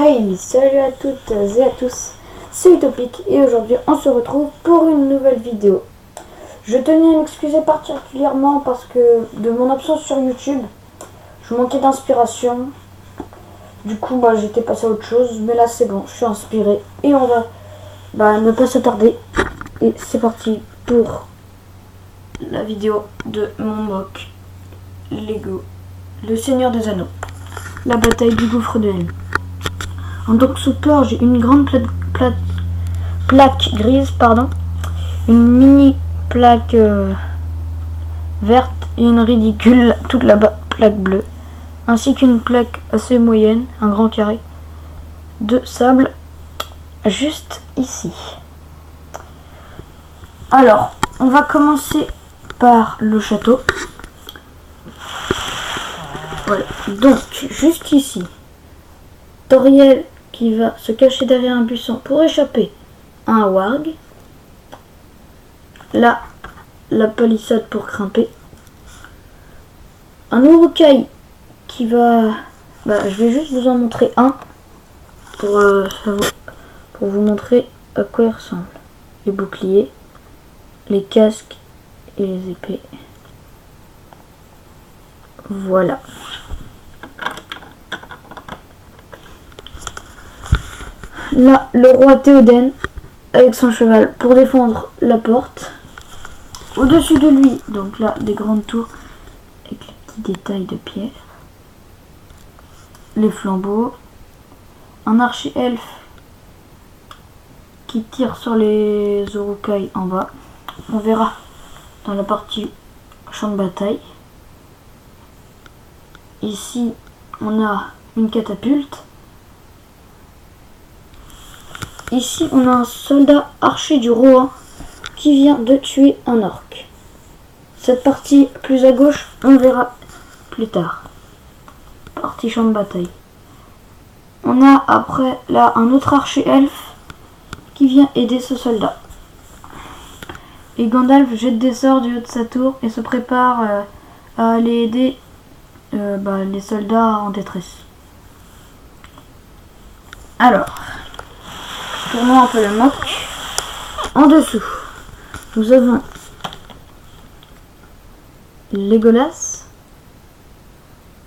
Hey, salut à toutes et à tous, c'est Utopic et aujourd'hui on se retrouve pour une nouvelle vidéo. Je tenais à m'excuser particulièrement parce que de mon absence sur YouTube, je manquais d'inspiration. Du coup, j'étais passé à autre chose, mais là c'est bon, je suis inspiré et on va ne pas s'attarder. Et c'est parti pour la vidéo de mon mock Lego, le Seigneur des Anneaux, la bataille du gouffre de Helm. En donc support, j'ai une grande plaque grise, une mini plaque verte et une ridicule toute là-bas plaque bleue, ainsi qu'une plaque assez moyenne, un grand carré de sable juste ici. Alors, on va commencer par le château. Voilà, donc juste ici, Toriel qui va se cacher derrière un buisson pour échapper à un warg. Là, la palissade pour grimper. Un urukai qui va... je vais juste vous en montrer un pour vous montrer à quoi il ressemble. Les boucliers, les casques et les épées. Voilà. Là, le roi Théoden avec son cheval pour défendre la porte. Au-dessus de lui, donc là, des grandes tours avec les petits détails de pierre. Les flambeaux. Un archi-elfe qui tire sur les urukai en bas. On verra dans la partie champ de bataille. Ici, on a une catapulte. Ici, on a un soldat archer du roi qui vient de tuer un orc. Cette partie plus à gauche, on verra plus tard. Partie champ de bataille. On a après là un autre archer elfe qui vient aider ce soldat. Et Gandalf jette des sorts du haut de sa tour et se prépare à aller aider les soldats en détresse. Alors, tournons un peu le mock. En dessous, nous avons Legolas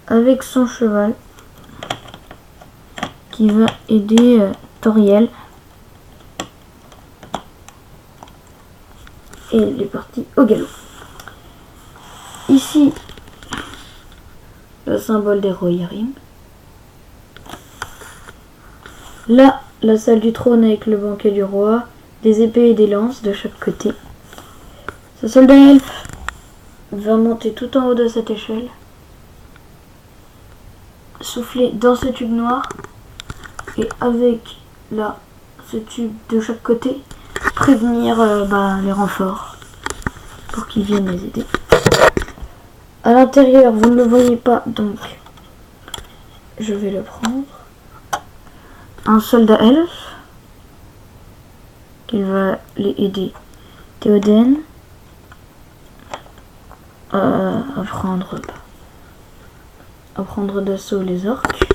avec son cheval qui va aider Toriel. Et il est parti au galop. Ici, le symbole des Rohirrim. Là, la salle du trône avec le banquet du roi, des épées et des lances de chaque côté. Ce soldat elfe va monter tout en haut de cette échelle, souffler dans ce tube noir et avec là ce tube de chaque côté prévenir les renforts pour qu'ils viennent les aider. À l'intérieur, vous ne le voyez pas, donc je vais le prendre. Un soldat elfe qui va les aider. Théoden à prendre d'assaut les orques.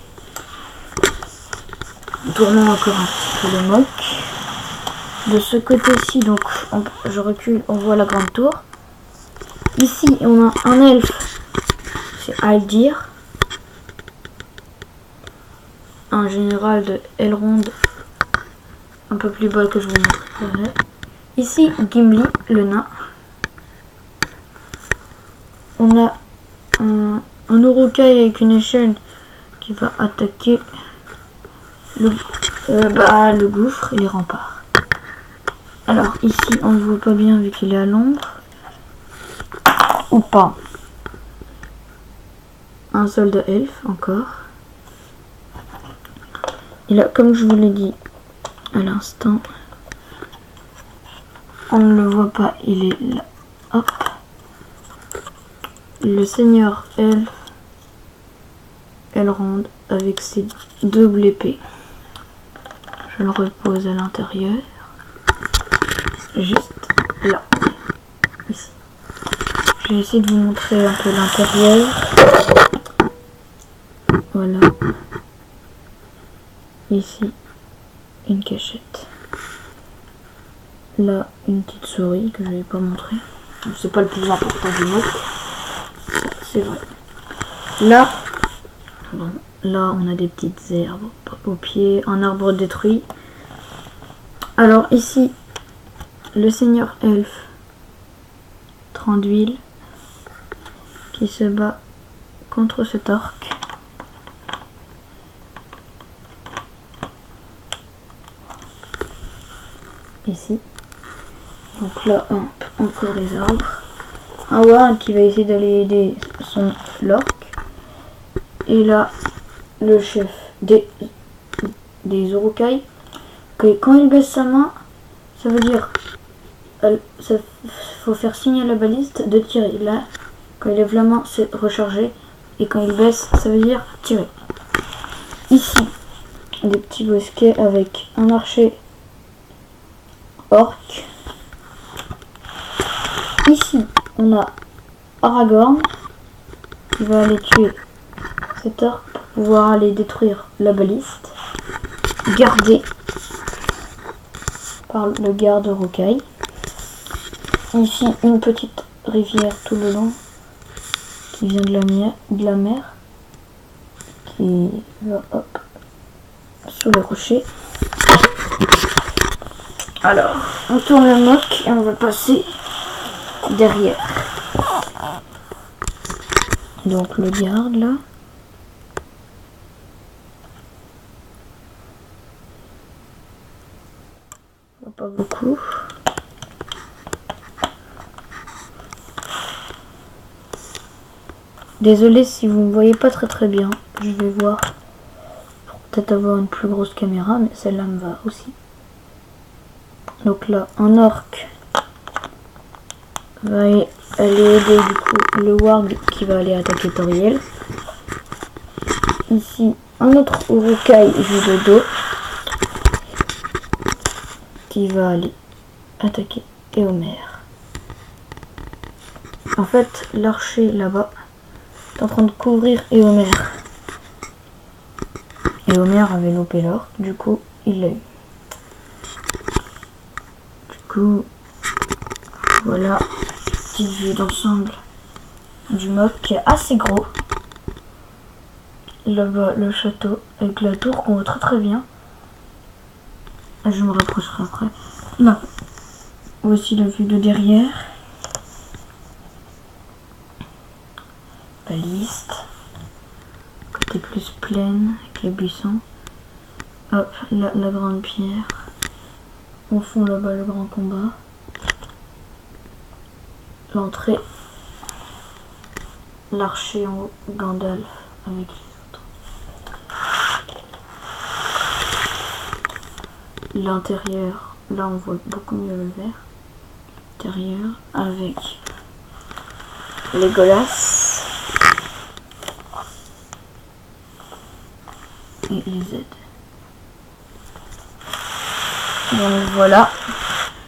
Tournons encore un petit peu le mock. De ce côté-ci, donc je recule, on voit la grande tour. Ici, on a un elfe, c'est Haldir, un général de Elrond, un peu plus bas que je vous montrerai. Ici, Gimli, le nain. On a un urukai avec une échelle qui va attaquer le gouffre et les remparts. Alors ici, on ne voit pas bien vu qu'il est à l'ombre. Ou pas. Un soldat elfe encore. Et là, comme je vous l'ai dit à l'instant, on ne le voit pas, il est là. Hop. Le seigneur elfe Elrond avec ses doubles épées. Je le repose à l'intérieur. Juste là. Ici. Je vais essayer de vous montrer un peu l'intérieur. Voilà. Ici, une cachette. Là, une petite souris que je vais pas montrer. C'est pas le plus important du mode. C'est vrai. Là, bon, là, on a des petites herbes au pied, un arbre détruit. Alors ici, le seigneur elfe, 30 d'huile, qui se bat contre cet orc. Ici. Donc là, encore les arbres. Un ward qui va essayer d'aller aider l'orc. Et là, le chef des Uruk-hai. Quand il baisse sa main, ça veut dire faut faire signe à la baliste de tirer. Là, quand il lève la main, c'est recharger. Et quand il baisse, ça veut dire tirer. Ici, des petits bosquets avec un archer orc. Ici, on a Aragorn qui va aller tuer cet orc pour pouvoir aller détruire la baliste. Gardé par le garde Uruk-hai. Ici, une petite rivière tout le long qui vient de la mer qui va hop sous le rocher. Alors, on tourne le mock et on va passer derrière. Donc le garde là. Pas beaucoup. Désolé si vous ne voyez pas très bien. Je vais voir pour peut-être avoir une plus grosse caméra, mais celle-là me va aussi. Donc là, un orc va aller aider du coup le warg qui va aller attaquer Toriel. Ici, un autre Uruk-hai vu de dos qui va aller attaquer Éomer. En fait, l'archer là-bas est en train de couvrir Éomer. Éomer avait loupé l'orc, du coup, il l'a eu. Du coup, voilà, petite vue d'ensemble du mock qui est assez gros. Là-bas, le château avec la tour qu'on voit très bien. Je me rapprocherai après. Là, voici la vue de derrière. Baliste. Côté plus plaine avec les buissons. Hop, là, la grande pierre. Au fond là-bas, le grand combat. L'entrée. L'archer en haut, Gandalf avec les autres. L'intérieur, là on voit beaucoup mieux le vert. L'intérieur avec Legolas et les aides. Donc voilà,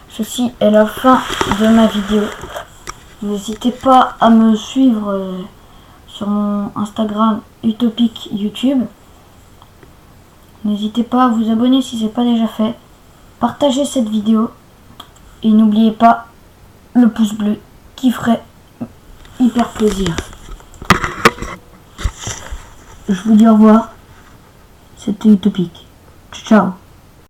ceci est la fin de ma vidéo. N'hésitez pas à me suivre sur mon Instagram Utopic YouTube. N'hésitez pas à vous abonner si ce n'est pas déjà fait. Partagez cette vidéo. Et n'oubliez pas le pouce bleu qui ferait hyper plaisir. Je vous dis au revoir. C'était Utopic. Ciao.